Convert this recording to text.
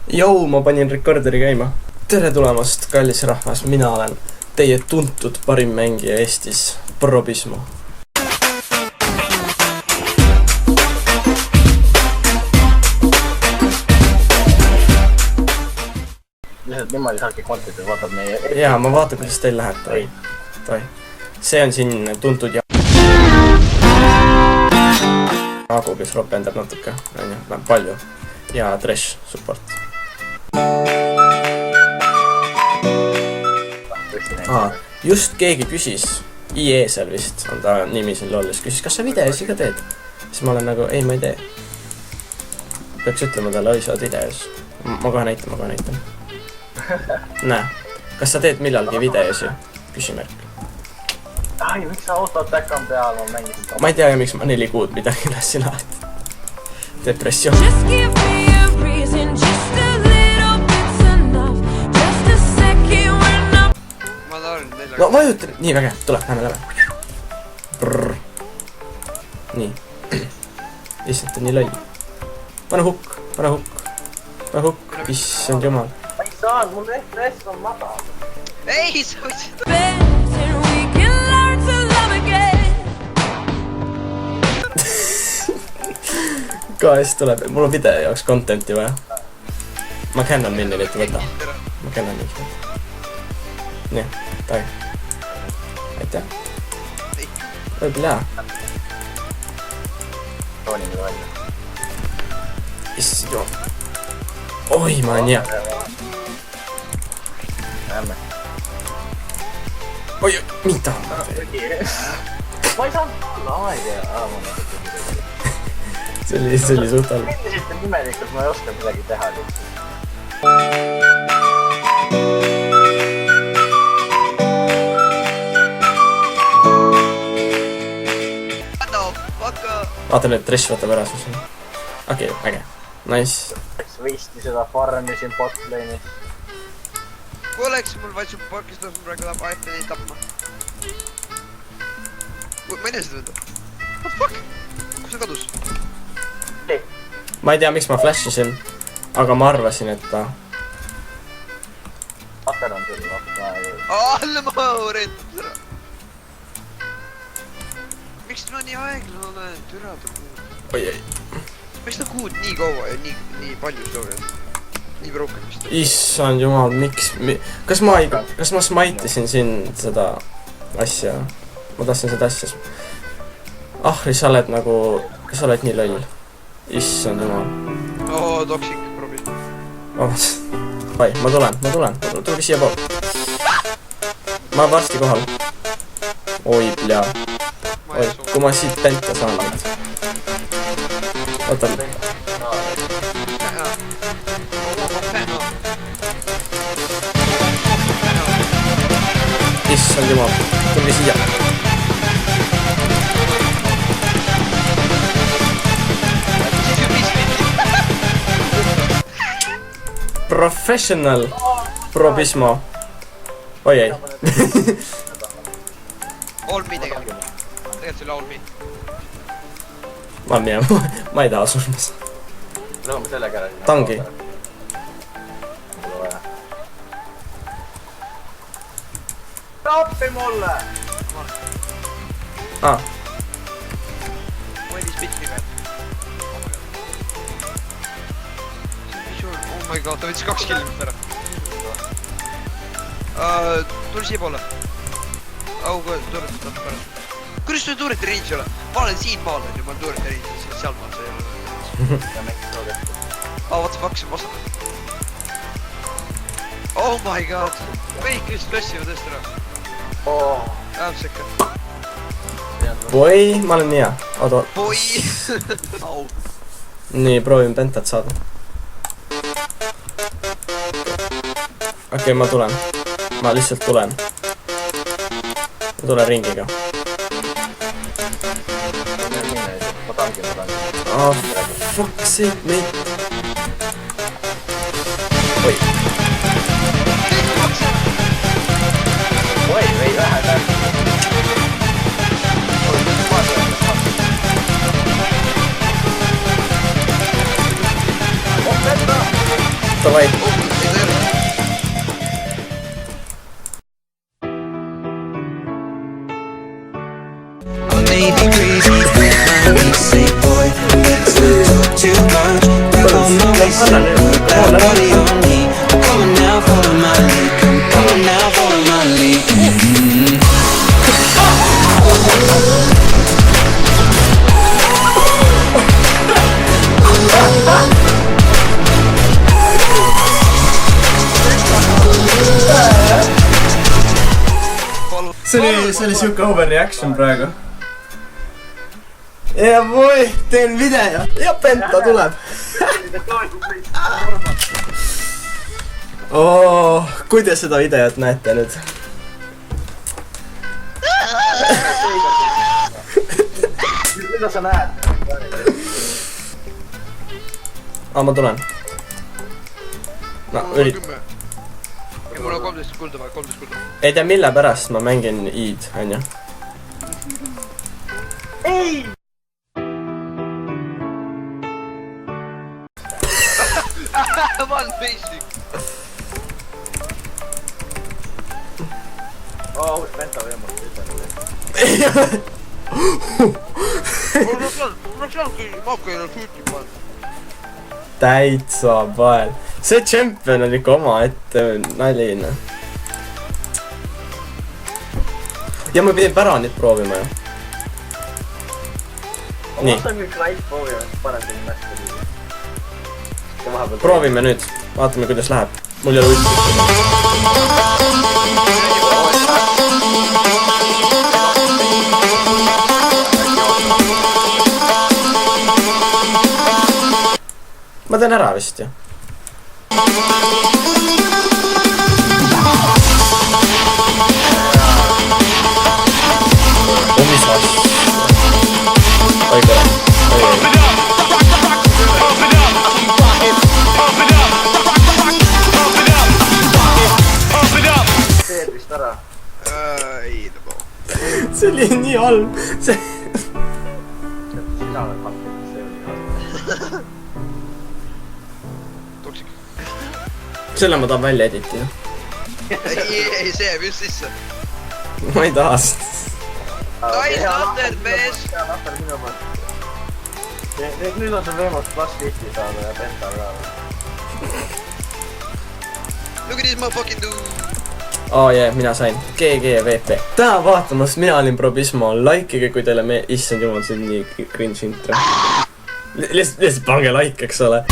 Jou, ma panin rekorderi käima. Tere tulemast, kallis rahvas, mina olen teie tuntud parim mängija Eestis, Probismo. Lihtsalt niimoodi saadki kontent, et vaatab meie... Jaa, ma vaatan, kuidas teil läheb, toi. See on siin tuntud ja... Aagu, kes ropendab natuke, vähem palju. Ja Trash support. Just keegi küsis, IE seal vist on ta nimi siin lollis, küsis, kas sa videosi ka teed? Siis ma olen nagu, ei, ma ei tee. Peaks ütlema talle, oi, sa oled videos. Ma kohe näitan. Näe, kas sa teed millalgi videosi? Küsimärk. Ai, miks sa autoattack on peal, ma mängisin? Ma ei tea, miks ma 4 kuud midagi lassin alati. Depressioon. No vajuta, nii väge, tule, lähme. Nii. Issand, on nii lõi. Pane hukk, issand jumal. Ma ei saanud, mul FPS on madal. Ei, sa võtsid... KS tuleb, mul on video jaoks contenti vaja. Ma Canon Minilit võta. Nii, tai. Aitäh. Võib-olla jaa. Toonime välja. Issand joo. Oi, ma olen hea. Näeme. Oi, mida? Ma ei saanud olla, ma ei tea. See oli suht all. Üldisite nimelikult, ma ei oska midagi teha lihtsalt. Vaata nüüd, Trish võtab ära siis. Okei, äge. Nice. Võisti seda farmi siin botlane'is. Kui oleks mul vaid support'is tõus, mul praegu tahab iPhone'i tapma. Ma ei tea seda võtta. What the fuck? Kus see kadus? Ma ei tea, miks ma flashisin, aga ma arvasin, et ta... Ater on tuli vaata. Alla ma rentus ära. Miks ma nii aeglane olen? Türa ta kuud. Oi. Miks ta kuud nii kaua ja nii palju soovinud? Nii broken vist. Issand jumal, miks... Kas ma smite'isin siin seda asja? Ma tahtsin seda asja... Ahri, sa oled nagu... Sa oled nii loll. Issand jumal. Oo, toksik, probi. Pai, ma tulen. Tuli siia pool. Ma varsti kohal. Oi, pljaa. Oi, kui ma siit penta saan nüüd. Oota. Issand jumal, tuli siia. Professional Probismo. Oi ei. All me tegelikult. Tegelikult selle all me. Ma minema, ma ei taha surmas. Lõhume selle kära. Tangi. Tappi mulle! Mõeldis pitni peal. Oh my god, ta võttis 2 killit ära. Tuli siia poole. Au, kui tuuret võtab pärast. Kuidas sul tuureti range ei ole? Ma olen siin maal, on ju, ma olen tuureti range, siis seal maal see ei ole. Ja mängis tuuret. What the fuck, see on vastatud. Oh my god. Kõik just lossivad tõest ära. Läheb sekka. Boi, ma olen nii hea. Oota. Boi. Au. Nii, proovin pentat saada. Okei, ma tulen. Ma lihtsalt tulen. Ma tulen ringiga. Ma tangi. Fuck sake, mate. Oi. Oi, vei vähe täpselt. Davai. Maybe crazy, I say boy, let's not talk too much. Come on, we say, put that body on me. Come on now, follow my lead. Come on now, follow my lead. See oli siuke overreaction praegu. Ja voi, teen video ja Penta tuleb. Kui te seda videot näete nüüd? Mida sa näed? Ma tulen. No, ürit-. Ja mul on 13 kulda vaja, 13 kulda. Ei tea, mille pärast ma mängin i-d, onju. Ei! One basic. Uus Penta võimalus Mul ongi maakaile shoot'i pannud. Täitsa vael. See champion on ikka oma ette naline. Ja ma pidin päranit proovima ju. Nii. Ma saan kõik live proovima, et parem tegi mästa liiga. Proovime nüüd. Vaatame, kuidas läheb. Mul ei ole ulti. Ma teen ära vist ju. Mis vast? Oi kurat. Teed vist ära. Ei, no. See oli nii halb. See... Sina oled pakkinud, see oli halb. Toksik. Selle ma tahan välja editida. Ei, see jääb just sisse. Ma ei taha seda. Nice nutter, mees! Hea nutter minu poolt. Nüüd on sul võimalus +50 saada ja Penta ka. Look at this motherfucking dude! Mina sain GGVP. Täna vaatamas, mina olin Probismo. Likeige, kui teile issand jumal, see on nii cringe intro. Lihtsalt pange like, eks ole.